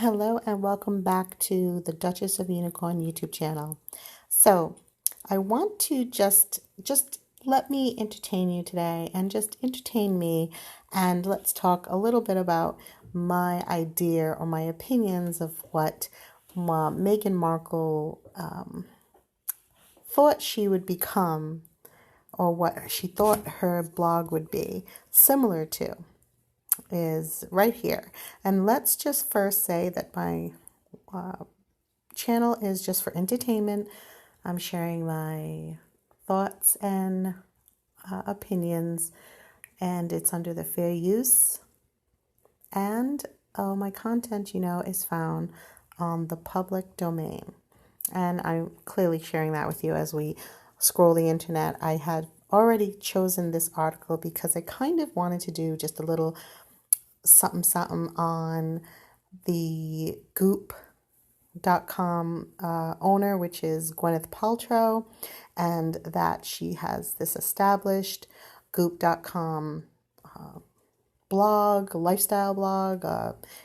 Hello and welcome back to the Duchess of Unicorn YouTube channel. So I want to just let me entertain you today and just entertain me, and let's talk a little bit about my idea or my opinions of what Meghan Markle thought she would become, or what she thought her blog would be similar to, is right here. And let's just first say that my channel is just for entertainment. I'm sharing my thoughts and opinions, and it's under the fair use. And all my content, is found on the public domain. And I'm clearly sharing that with you as we scroll the internet. I had already chosen this article because I kind of wanted to do just a little something on the Goop.com owner, which is Gwyneth Paltrow, and that she has this established Goop.com blog, lifestyle blog.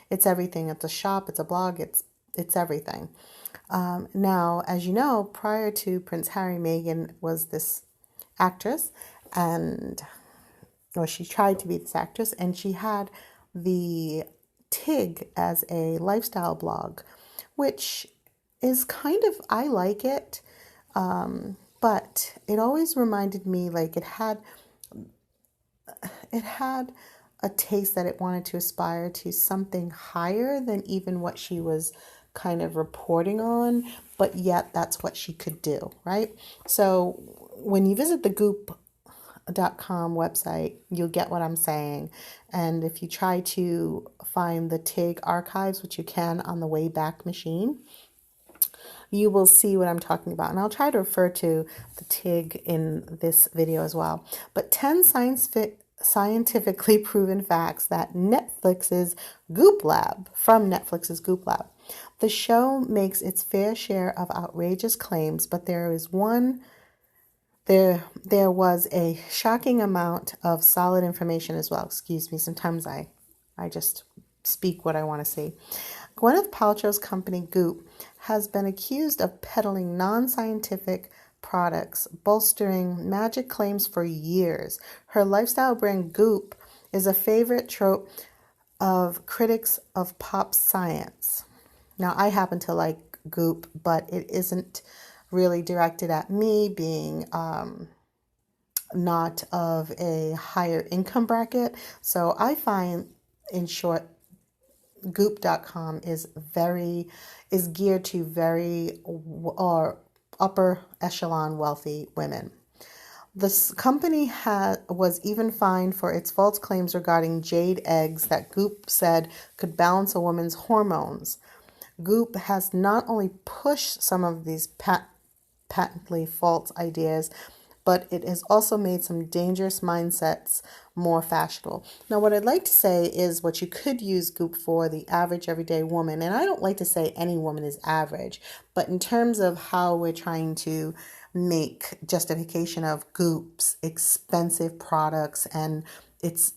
It's everything. It's a shop. It's a blog. It's everything. Now, as you know, prior to Prince Harry, Meghan was this actress, or she tried to be this actress, and she had the TIG as a lifestyle blog, which is I like it, but it always reminded me like it had a taste that it wanted to aspire to something higher than even what she was kind of reporting on, but yet that's what she could do, right? So when you visit the Goop.com website, you'll get what I'm saying. And if you try to find the TIG archives, which you can on the Wayback Machine, you will see what I'm talking about. And I'll try to refer to the TIG in this video as well. But 10 scientifically proven facts that from Netflix's Goop Lab. The show makes its fair share of outrageous claims, but there was a shocking amount of solid information as well. Excuse me, sometimes I just speak what I want to see. Gwyneth Paltrow's company Goop has been accused of peddling non-scientific products, bolstering magic claims for years. Her lifestyle brand Goop is a favorite trope of critics of pop science. Now, I happen to like Goop, but it isn't really directed at me, being not of a higher income bracket. So I find, in short, Goop.com is geared to very or upper echelon wealthy women. This company was even fined for its false claims regarding jade eggs that Goop said could balance a woman's hormones. Goop has not only pushed some of these patently false ideas, but it has also made some dangerous mindsets more fashionable. Now, what I'd like to say is what you could use Goop for, the average everyday woman, and I don't like to say any woman is average, but in terms of how we're trying to make justification of Goop's expensive products, and it's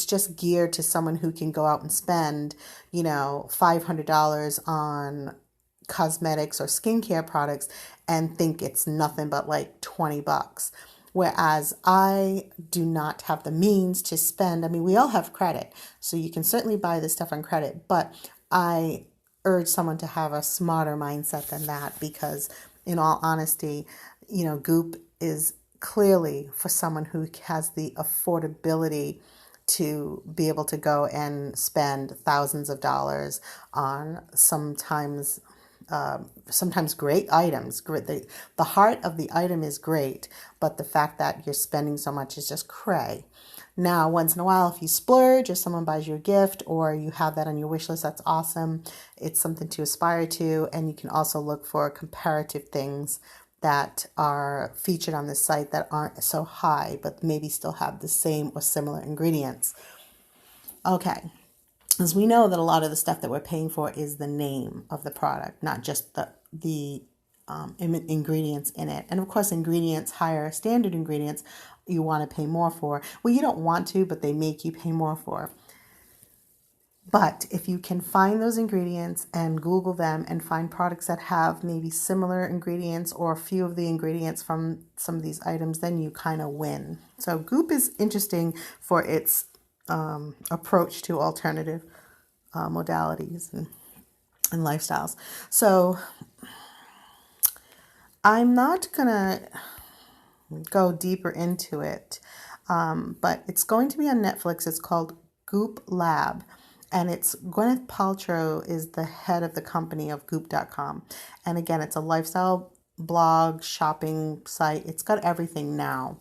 just geared to someone who can go out and spend, $500 on cosmetics or skincare products and think it's nothing but like $20. Whereas I do not have the means to spend. I mean, we all have credit, so you can certainly buy this stuff on credit, but I urge someone to have a smarter mindset than that, because in all honesty, Goop is clearly for someone who has the affordability to be able to go and spend thousands of dollars on sometimes great items. The heart of the item is great, but the fact that you're spending so much is just cray. Now, once in a while, if you splurge or someone buys you a gift or you have that on your wish list, that's awesome. It's something to aspire to, and you can also look for comparative things that are featured on this site that aren't so high, but maybe still have the same or similar ingredients. Okay. As we know that a lot of the stuff that we're paying for is the name of the product, not just the ingredients in it. And of course, higher standard ingredients, you want to pay more for. Well, you don't want to, but they make you pay more for. But if you can find those ingredients and Google them and find products that have maybe similar ingredients or a few of the ingredients from some of these items, then you kind of win. So Goop is interesting for its approach to alternative modalities and lifestyles. So I'm not going to go deeper into it, but it's going to be on Netflix. It's called Goop Lab. And it's Gwyneth Paltrow is the head of the company of Goop.com. And again, it's a lifestyle blog, shopping site. It's got everything now.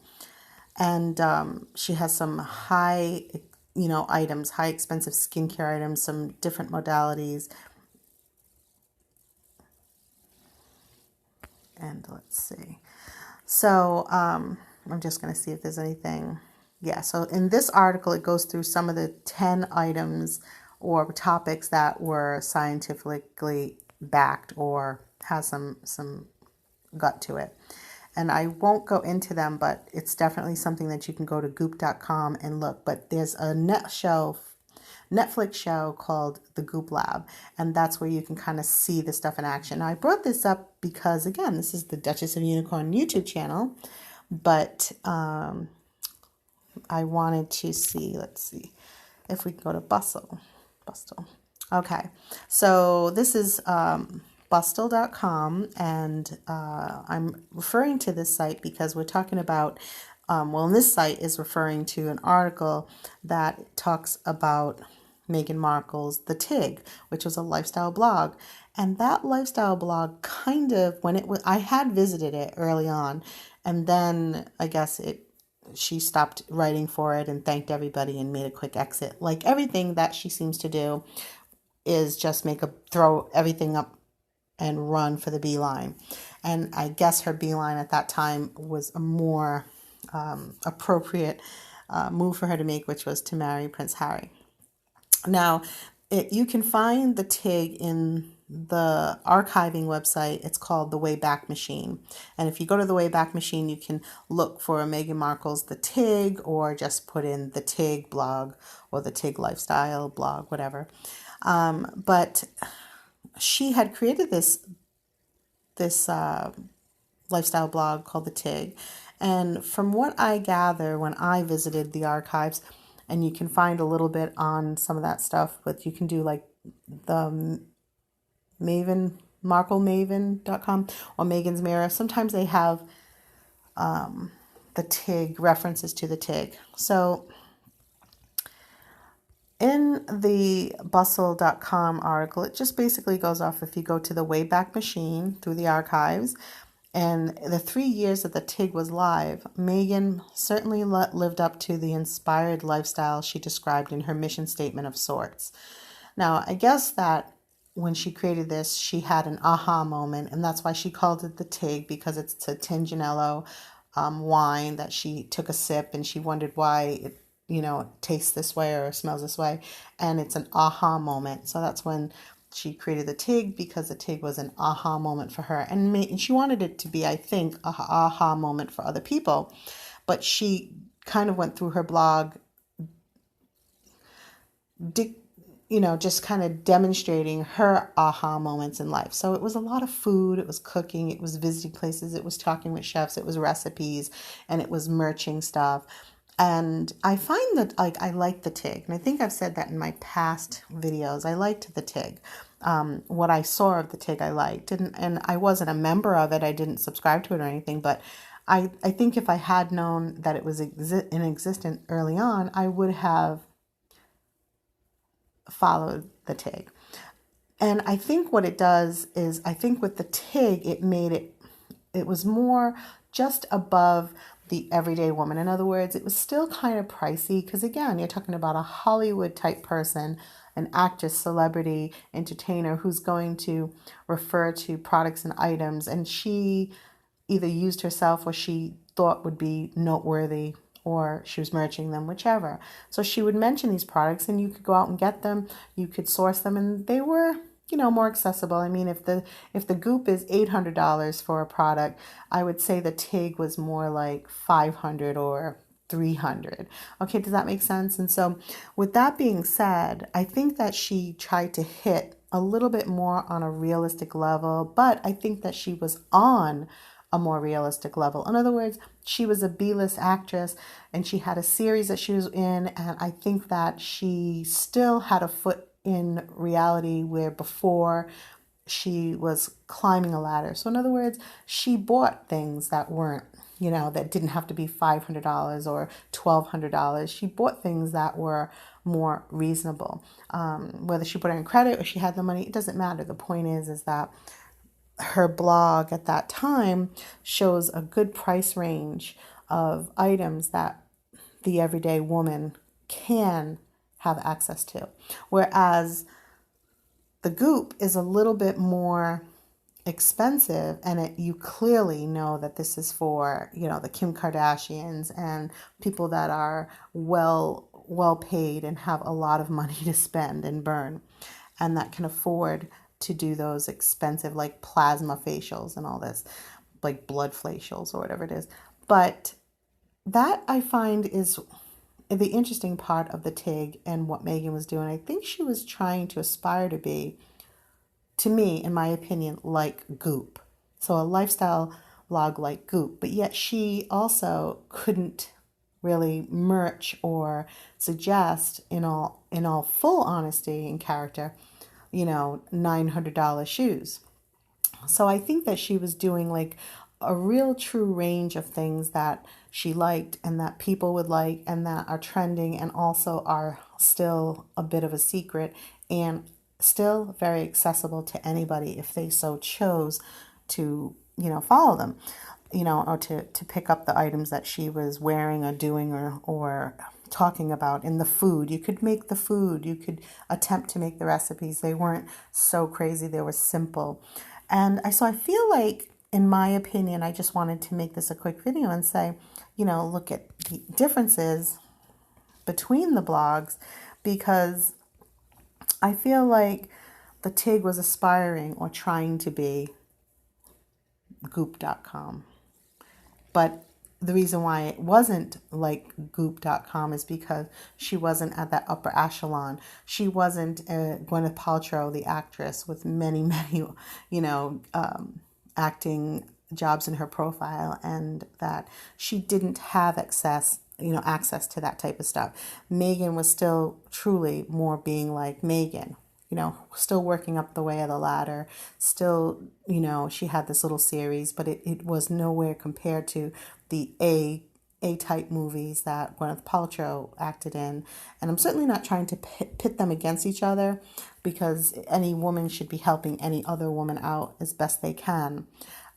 And she has some high, items, high expensive skincare items, some different modalities. And let's see. So I'm just going to see if there's anything. Yeah, so in this article, it goes through some of the 10 items or topics that were scientifically backed or has some gut to it. And I won't go into them, but it's definitely something that you can go to goop.com and look. But there's a Netflix show called The Goop Lab, and that's where you can kind of see the stuff in action. Now, I brought this up because, again, this is the Duchess of Unicorn YouTube channel, but I wanted to see, let's see, if we can go to Bustle. Okay, so this is bustle.com, and I'm referring to this site because we're talking about, and this site is referring to an article that talks about Meghan Markle's The Tig, which was a lifestyle blog. And that lifestyle blog kind of, I had visited it early on, and then I guess she stopped writing for it and thanked everybody and made a quick exit. Like everything that she seems to do is just throw everything up and run for the beeline. And I guess her beeline at that time was a more appropriate move for her to make, which was to marry Prince Harry. Now, you can find the TIG in the archiving website. It's called the Wayback Machine. And if you go to the Wayback Machine, you can look for Meghan Markle's The TIG, or just put in the TIG blog or the TIG lifestyle blog, whatever. But she had created this lifestyle blog called the TIG. And from what I gather when I visited the archives, and you can find a little bit on some of that stuff, but you can do like the marklemaven.com or Megan's Mirror. Sometimes they have the TIG, references to the TIG. So in the bustle.com article, it just basically goes off if you go to the Wayback Machine through the archives. And the 3 years that the TIG was live, Meghan certainly lived up to the inspired lifestyle she described in her mission statement of sorts. Now, I guess that when she created this, she had an aha moment, and that's why she called it the TIG, because it's a Tinginello wine that she took a sip and she wondered why it tastes this way or smells this way. And it's an aha moment. So that's when she created the TIG, because the TIG was an aha moment for her. And she wanted it to be, I think, a aha moment for other people. But she kind of went through her blog, just kind of demonstrating her aha moments in life. So it was a lot of food, it was cooking, it was visiting places, it was talking with chefs, it was recipes, and it was merching stuff. And I find that I like the TIG, and I think I've said that in my past videos. I liked the TIG. What I saw of the TIG, I liked, and I wasn't a member of it. I didn't subscribe to it or anything, but I think if I had known that it was in existence early on, I would have followed the TIG. And I think what it does is, I think with the TIG, it was more just above the everyday woman. In other words, it was still kind of pricey, because again, you're talking about a Hollywood type person, an actress, celebrity, entertainer, who's going to refer to products and items, and she either used herself or she thought would be noteworthy, or she was merching them, whichever. So she would mention these products, and you could go out and get them, you could source them, and they were more accessible. I mean, if the Goop is $800 for a product, I would say the TIG was more like $500 or 300. Okay, does that make sense? And so with that being said, I think that she tried to hit a little bit more on a realistic level, but I think that she was on a more realistic level. In other words, she was a B-list actress and she had a series that she was in, and I think that she still had a foot in reality where before she was climbing a ladder. So in other words, she bought things that weren't, that didn't have to be $500 or $1,200. She bought things that were more reasonable. Whether she put it in credit or she had the money, it doesn't matter. The point is that her blog at that time shows a good price range of items that the everyday woman can have access to. Whereas the Goop is a little bit more expensive, and you clearly know that this is for, the Kim Kardashians and people that are well paid and have a lot of money to spend and burn, and that can afford to do those expensive like plasma facials and all this, like blood facials or whatever it is. But that I find is the interesting part of the TIG and what Meghan was doing. I think she was trying to aspire to be, to me, in my opinion, like Goop. So a lifestyle blog like Goop, but yet she also couldn't really merch or suggest, in all full honesty and character, $900 shoes. So I think that she was doing like a real true range of things that she liked and that people would like and that are trending and also are still a bit of a secret and still very accessible to anybody if they so chose to, follow them, or to pick up the items that she was wearing or doing or talking about. In the food, you could make the food, you could attempt to make the recipes. They weren't so crazy, they were simple. And so I feel like, in my opinion, I just wanted to make this a quick video and say, look at the differences between the blogs, because I feel like the TIG was aspiring or trying to be Goop.com. But the reason why it wasn't like Goop.com is because she wasn't at that upper echelon. She wasn't Gwyneth Paltrow, the actress, with many, many, acting jobs in her profile, and that she didn't have access to that type of stuff. Meghan was still truly more being like Meghan, still working up the way of the ladder, still, she had this little series, but it was nowhere compared to the A-type movies that Gwyneth Paltrow acted in. And I'm certainly not trying to pit them against each other, because any woman should be helping any other woman out as best they can.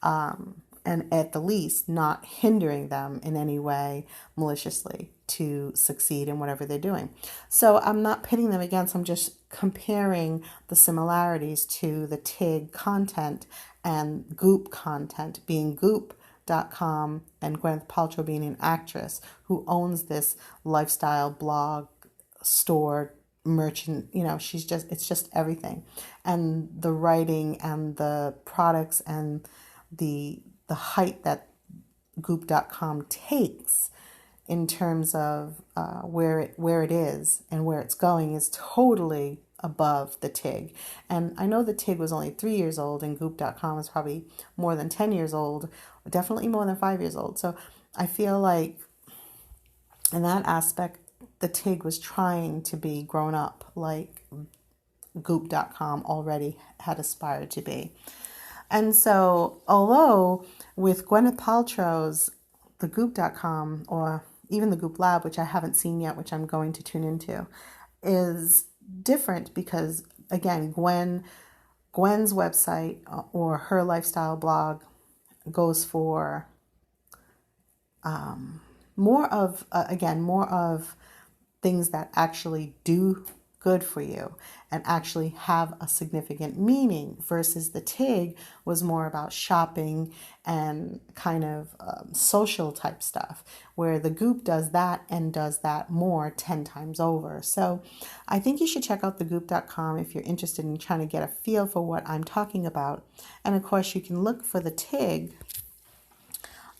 And at the least not hindering them in any way maliciously to succeed in whatever they're doing. So I'm not pitting them against, I'm just comparing the similarities to the TIG content and Goop content, being Goop.com and Gwyneth Paltrow being an actress who owns this lifestyle blog, store, merchant, it's just everything. And the writing and the products and the height that Goop.com takes in terms of where it is and where it's going is totally above the TIG. And I know the TIG was only 3 years old and Goop.com was probably more than 10 years old, definitely more than 5 years old. So I feel like in that aspect, the TIG was trying to be grown up like Goop.com already had aspired to be. And so, although with Gwyneth Paltrow's the Goop.com, or even the Goop Lab, which I haven't seen yet, which I'm going to tune into, is different because, again, Gwen's website or her lifestyle blog goes for more of things that actually do good for you and actually have a significant meaning, versus the TIG was more about shopping and kind of social type stuff, where the Goop does that and does that more 10 times over. So I think you should check out the Goop.com if you're interested in trying to get a feel for what I'm talking about. And of course, you can look for the TIG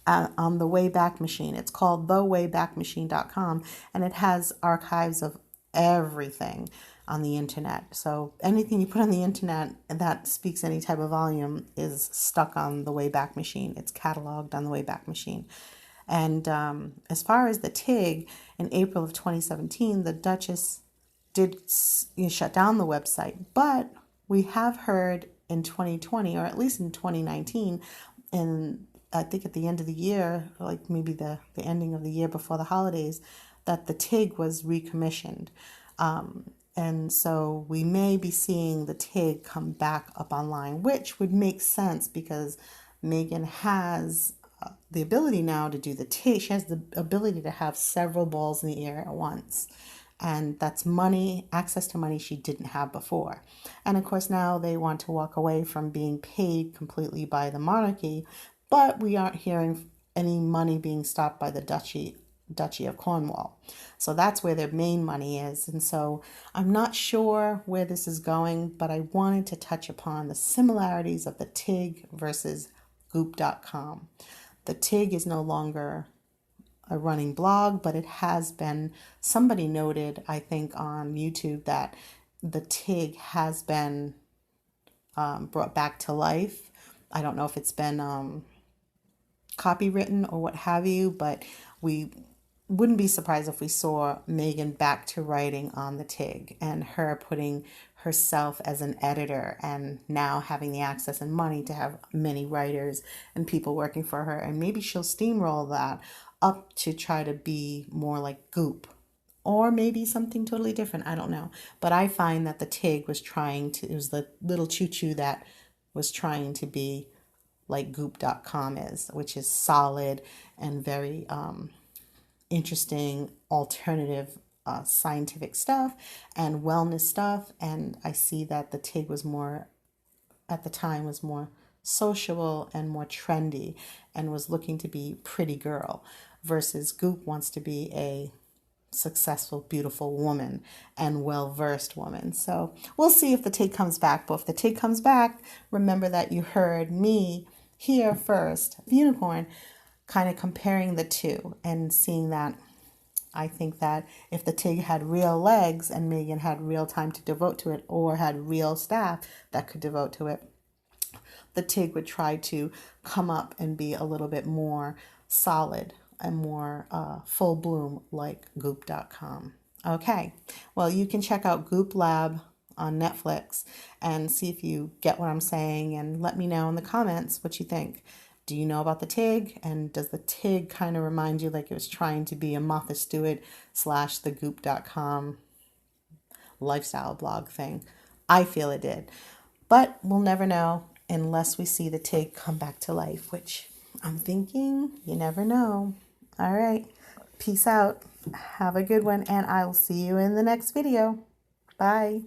on the Wayback Machine. It's called thewaybackmachine.com, and it has archives of everything on the internet. So anything you put on the internet that speaks any type of volume is stuck on the Wayback Machine. It's cataloged on the Wayback Machine. And as far as the TIG, in April of 2017, the Duchess did shut down the website, but we have heard in 2020, or at least in 2019, and I think at the end of the year, like maybe the ending of the year before the holidays, that the TIG was recommissioned. And so we may be seeing the TIG come back up online, which would make sense because Meghan has the ability now to do the TIG. She has the ability to have several balls in the air at once. And that's money, access to money she didn't have before. And of course, now they want to walk away from being paid completely by the monarchy, but we aren't hearing any money being stopped by the Duchy of Cornwall. So that's where their main money is. And so I'm not sure where this is going, but I wanted to touch upon the similarities of the TIG versus Goop.com. The TIG is no longer a running blog, but it has been, somebody noted, I think on YouTube, that the TIG has been brought back to life. I don't know if it's been copywritten or what have you, but we wouldn't be surprised if we saw Meghan back to writing on the TIG and her putting herself as an editor and now having the access and money to have many writers and people working for her. And maybe she'll steamroll that up to try to be more like Goop, or maybe something totally different. I don't know. But I find that the TIG was trying to, it was the little choo-choo that was trying to be like Goop.com is, which is solid and very interesting alternative scientific stuff and wellness stuff. And I see that the TIG was more, at the time, was more sociable and more trendy and was looking to be pretty girl, versus Goop wants to be a successful, beautiful woman and well-versed woman. So we'll see if the TIG comes back. But if the TIG comes back, remember that you heard me here first, Unicorn, kind of comparing the two and seeing that I think that if the TIG had real legs and Meghan had real time to devote to it, or had real staff that could devote to it, the TIG would try to come up and be a little bit more solid and more full bloom like Goop.com. Okay, well, you can check out Goop Lab on Netflix and see if you get what I'm saying, and let me know in the comments what you think. Do you know about the TIG? And does the TIG kind of remind you like it was trying to be a Martha Stewart / the Goop.com lifestyle blog thing? I feel it did. But we'll never know unless we see the TIG come back to life, which I'm thinking you never know. All right. Peace out. Have a good one, and I will see you in the next video. Bye.